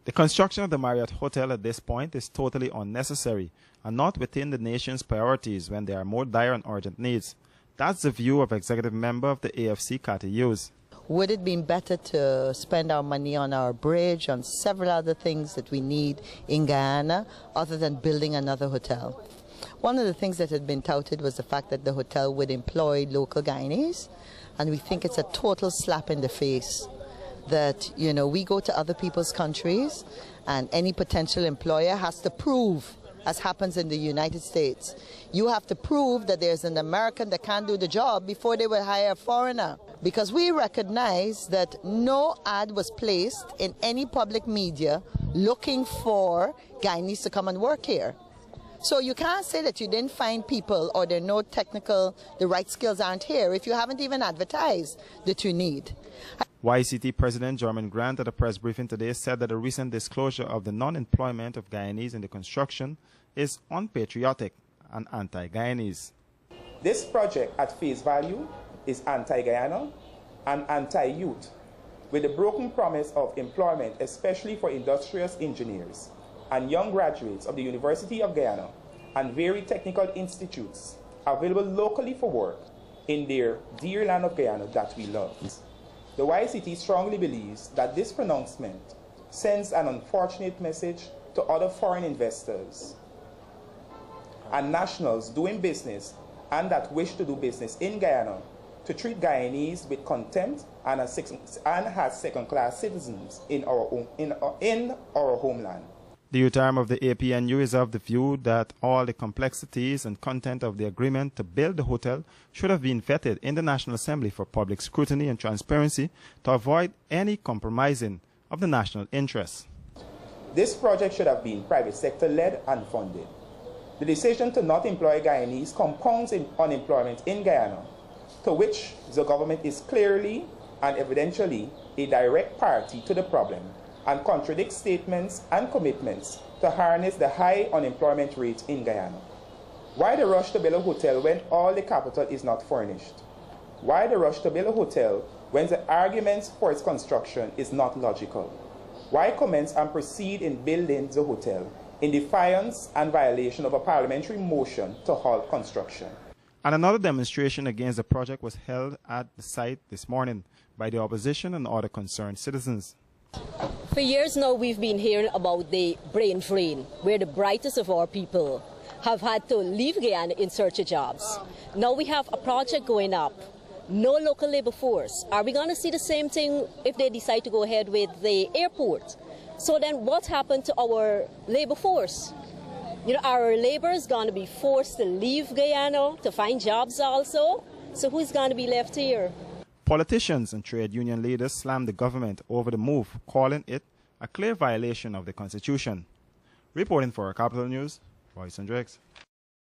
The construction of the Marriott Hotel at this point is totally unnecessary and not within the nation's priorities when there are more dire and urgent needs. That's the view of executive member of the AFC, Cathy Hughes. Would it be better to spend our money on our bridge, on several other things that we need in Guyana, other than building another hotel? One of the things that had been touted was the fact that the hotel would employ local Guyanese, and we think it's a total slap in the face that, you know, we go to other people's countries and any potential employer has to prove, as happens in the United States, you have to prove that there's an American that can do the job before they will hire a foreigner. Because we recognize that no ad was placed in any public media looking for Guyanese to come and work here. So you can't say that you didn't find people or there are no technical, the right skills aren't here if you haven't even advertised that you need. YCT President Jermaine Grant at a press briefing today said that the recent disclosure of the non-employment of Guyanese in the construction is unpatriotic and anti-Guyanese. This project at face value is anti-Guyana and anti-youth, with the broken promise of employment, especially for industrious engineers and young graduates of the University of Guyana and varied technical institutes available locally for work in their dear land of Guyana that we love. The YCT strongly believes that this pronouncement sends an unfortunate message to other foreign investors and nationals doing business and that wish to do business in Guyana to treat Guyanese with contempt and as second-class citizens in our homeland. The youth arm of the APNU is of the view that all the complexities and content of the agreement to build the hotel should have been vetted in the National Assembly for public scrutiny and transparency to avoid any compromising of the national interests. This project should have been private sector led and funded. The decision to not employ Guyanese compounds unemployment in Guyana, to which the government is clearly and evidentially a direct party to the problem, and contradicts statements and commitments to harness the high unemployment rate in Guyana. Why the rush to build a hotel when all the capital is not furnished? Why the rush to build a hotel when the arguments for its construction is not logical? Why commence and proceed in building the hotel in defiance and violation of a parliamentary motion to halt construction? And another demonstration against the project was held at the site this morning by the opposition and other concerned citizens. For years now, we've been hearing about the brain drain, where the brightest of our people have had to leave Guyana in search of jobs. Now we have a project going up, no local labor force. Are we going to see the same thing if they decide to go ahead with the airport? So then what happened to our labor force? You know, our labor is going to be forced to leave Guyana to find jobs also. So who's going to be left here? Politicians and trade union leaders slammed the government over the move, calling it a clear violation of the Constitution. Reporting for Capital News, Roy Sandrex.